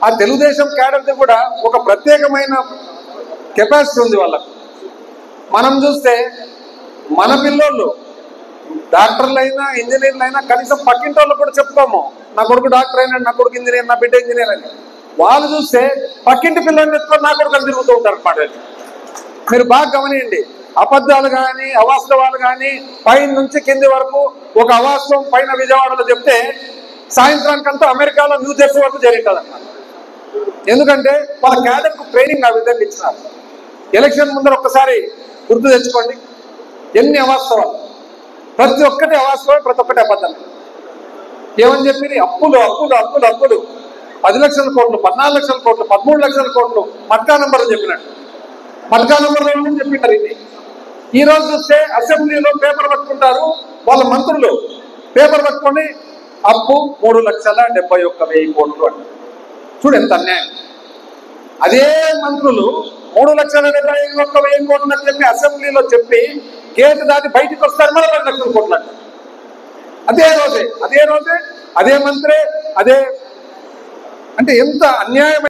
ఆ తెలుగుదేశం క్యాడర్ది కూడా ఒక ప్రత్యేకమైన కెపాసిటీ ఉంది వాళ్ళకు. మనం చూస్తే మన పిల్లోళ్ళు డాక్టర్లు అయినా ఇంజనీర్లు అయినా కనీసం పక్కింటి వాళ్ళు కూడా చెప్పుకోము, నా కొడుకు డాక్టర్ అయినాడు, నా కొడుకు ఇంజనీర్, నా బిడ్డ ఇంజనీర్ అని. వాళ్ళు చూస్తే పక్కింటి పిల్లల్ని ఎత్తుకొని నా కొడుకు అని తిరుగుతూ ఉంటారు అనమాట. మీరు బాగా గమనియండి, అబద్ధాలు కానీ అవాస్తవాలు కానీ పైన నుంచి కింది వరకు, ఒక అవాస్తవం పైన విజయవాడలో చెప్తే సాయంత్రానికంతా అమెరికాలో న్యూ జెర్సీ వరకు జరిగింది అన్నమాట. ఎందుకంటే వాళ్ళ క్యాడర్కు ట్రైనింగ్ ఆ విధంగా ఇచ్చినారు. ఎలక్షన్ ముందర ఒక్కసారి గుర్తు తెచ్చుకోండి, ఎన్ని అవాస్తవాలు, ప్రతి ఒక్కటి అవాస్తవం, ప్రతి ఒక్కటి అబద్ధం. ఏమని చెప్పి అప్పులు అప్పులు అప్పులు అప్పులు 10 లక్షల కోట్లు, 14 లక్షల కోట్లు, 13 లక్షల కోట్లు మట్కా నంబర్ చెప్పినట్టు మట్కా నంబర్ చెప్పినారు. ఇది ఈ రోజు చూస్తే అసెంబ్లీలో పేపర్ పట్టుకుంటారు వాళ్ళ మంత్రులు, పేపర్ పట్టుకొని అప్పు 3,71,000 కోట్లు అంట. చూడు ఎంత అన్యాయం. అదే మంత్రులు 3,71,000 కోట్లు అని చెప్పి అసెంబ్లీలో చెప్పి గేటు దాటి బయటికి వస్తారు, మళ్ళీ 2 లక్షల కోట్లు అంట. అదే రోజే అదే మంత్రే అదే, అంటే ఎంత అన్యాయం.